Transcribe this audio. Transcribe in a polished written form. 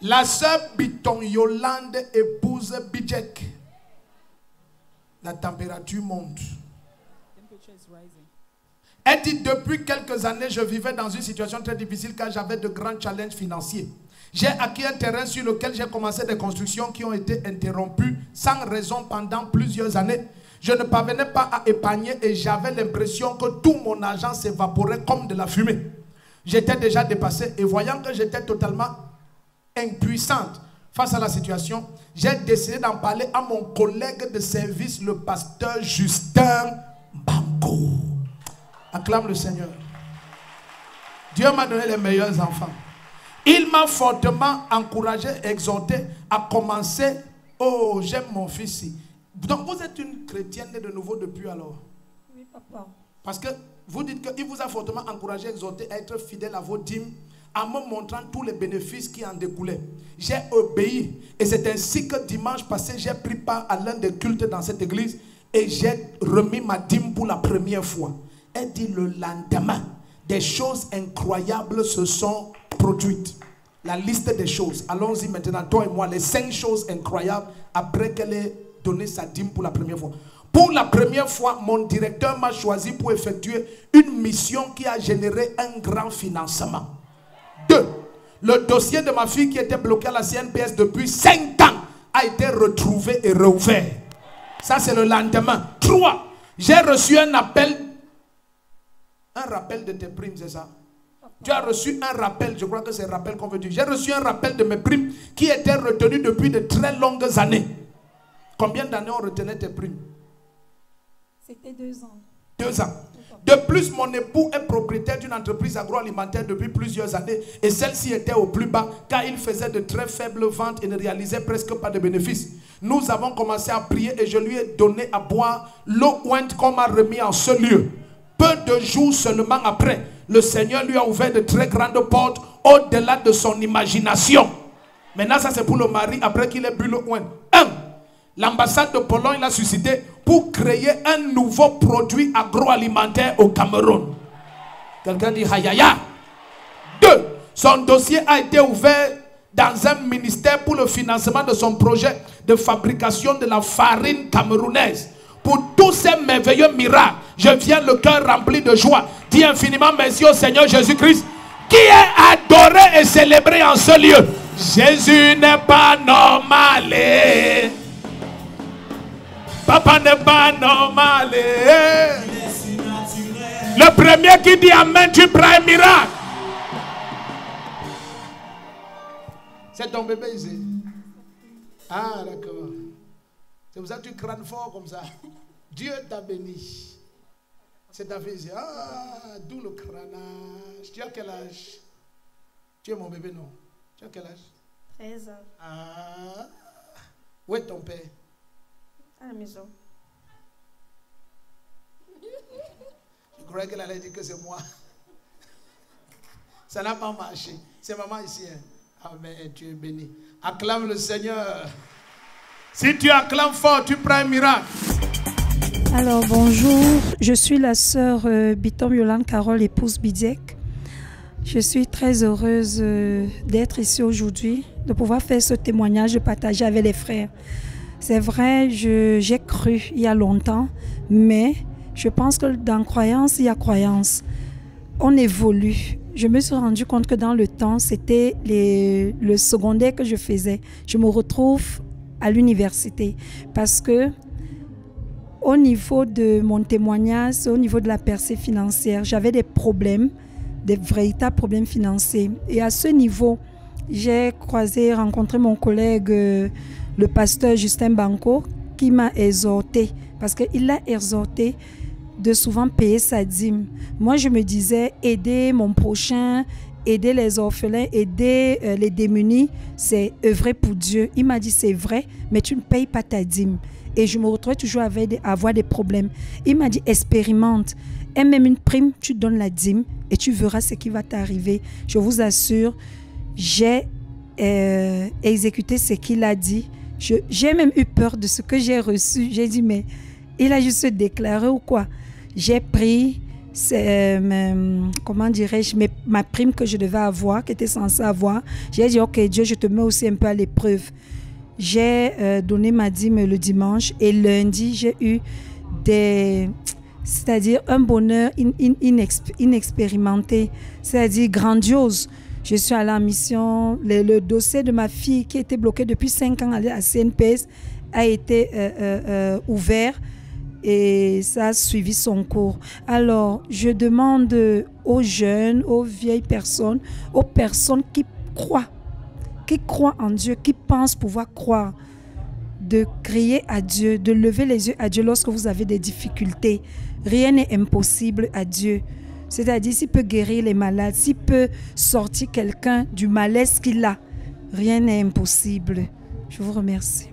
La sœur Biton Yolande épouse Bidjek. La température monte. Elle dit, depuis quelques années, je vivais dans une situation très difficile car j'avais de grands challenges financiers. J'ai acquis un terrain sur lequel j'ai commencé des constructions qui ont été interrompues sans raison pendant plusieurs années. Je ne parvenais pas à épargner et j'avais l'impression que tout mon argent s'évaporait comme de la fumée. J'étais déjà dépassé et voyant que j'étais totalement impuissante face à la situation, j'ai décidé d'en parler à mon collègue de service, le pasteur Justin Banco. Acclame le Seigneur. Dieu m'a donné les meilleurs enfants. Il m'a fortement encouragé, exhorté à commencer. Oh, j'aime mon fils. Donc vous êtes une chrétienne née de nouveau depuis alors? Oui, papa. Parce que vous dites qu'il vous a fortement encouragé, exhorté à être fidèle à vos dîmes, en me montrant tous les bénéfices qui en découlaient. J'ai obéi. Et c'est ainsi que dimanche passé, j'ai pris part à l'un des cultes dans cette église et j'ai remis ma dîme pour la première fois. Elle dit le lendemain, des choses incroyables se sont produites. La liste des choses. Allons-y maintenant, toi et moi, les 5 choses incroyables après qu'elle ait donné sa dîme pour la première fois. Pour la première fois, mon directeur m'a choisi pour effectuer une mission qui a généré un grand financement. 2. Le dossier de ma fille qui était bloqué à la CNPS depuis 5 ans a été retrouvé et rouvert. Ça, c'est le lendemain. 3. J'ai reçu un appel. Un rappel de tes primes, c'est ça? Tu as reçu un rappel, je crois que c'est un rappel qu'on veut dire. J'ai reçu un rappel de mes primes qui étaient retenues depuis de très longues années. Combien d'années on retenait tes primes? C'était 2 ans. 2 ans. De plus, mon époux est propriétaire d'une entreprise agroalimentaire depuis plusieurs années et celle-ci était au plus bas car il faisait de très faibles ventes et ne réalisait presque pas de bénéfices. Nous avons commencé à prier et je lui ai donné à boire l'eau ointe qu'on m'a remis en ce lieu. Peu de jours seulement après, le Seigneur lui a ouvert de très grandes portes au-delà de son imagination. Maintenant, ça c'est pour le mari après qu'il ait bu l'eau ointe. 1. L'ambassade de Pologne l'a suscité pour créer un nouveau produit agroalimentaire au Cameroun. Quelqu'un dit Hayaya. 2. Son dossier a été ouvert dans un ministère pour le financement de son projet de fabrication de la farine camerounaise. Pour tous ces merveilleux miracles, je viens le cœur rempli de joie. Dis infiniment merci au Seigneur Jésus-Christ qui est adoré et célébré en ce lieu. Jésus n'est pas normal. Papa n'est pas normal. Le premier qui dit Amen, tu prends un miracle. C'est ton bébé ici. Ah, d'accord. C'est pour ça que tu crânes fort comme ça. Dieu t'a béni. C'est ta fille ici. Ah, d'où le crânage. Tu as quel âge? Tu es mon bébé, non? Tu as quel âge? 13 ans. Ah. Où est ton père? À la maison. Je croyais qu'elle allait dire que c'est moi. Ça n'a pas marché. C'est maman ici. Hein? Amen. Tu es béni. Acclame le Seigneur. Si tu acclames fort, tu prends un miracle. Alors bonjour, je suis la sœur Bitom Yolande Carole, épouse Bidjek. Je suis très heureuse d'être ici aujourd'hui, de pouvoir faire ce témoignage, de partager avec les frères. C'est vrai, j'ai cru il y a longtemps, mais je pense que dans croyance, il y a croyance. On évolue. Je me suis rendu compte que dans le temps, c'était le secondaire que je faisais. Je me retrouve à l'université parce que au niveau de mon témoignage, au niveau de la percée financière, j'avais des problèmes, des véritables problèmes financiers. Et à ce niveau, j'ai rencontré mon collègue, le pasteur Justin Banco, qui m'a exhorté, parce qu'il l'a exhorté de souvent payer sa dîme. Moi, je me disais, aider mon prochain, aider les orphelins, aider les démunis, c'est œuvrer pour Dieu. Il m'a dit, c'est vrai, mais tu ne payes pas ta dîme. Et je me retrouvais toujours à avoir des problèmes. Il m'a dit, expérimente. Et même une prime, tu donnes la dîme et tu verras ce qui va t'arriver. Je vous assure, j'ai exécuté ce qu'il a dit. J'ai même eu peur de ce que j'ai reçu. J'ai dit, mais il a juste déclaré ou quoi? J'ai pris, comment dirais-je, ma prime que je devais avoir, que était censée avoir. J'ai dit, ok, Dieu, je te mets aussi un peu à l'épreuve. J'ai donné ma dîme le dimanche et lundi, j'ai eu c'est-à-dire un bonheur inexpérimenté, c'est-à-dire grandiose. Je suis allée en mission. Le dossier de ma fille qui était bloqué depuis 5 ans à CNPS a été ouvert et ça a suivi son cours. Alors, je demande aux jeunes, aux vieilles personnes, aux personnes qui croient en Dieu, qui pensent pouvoir croire, de crier à Dieu, de lever les yeux à Dieu lorsque vous avez des difficultés. Rien n'est impossible à Dieu. C'est-à-dire, s'il peut guérir les malades, s'il peut sortir quelqu'un du malaise qu'il a, rien n'est impossible. Je vous remercie.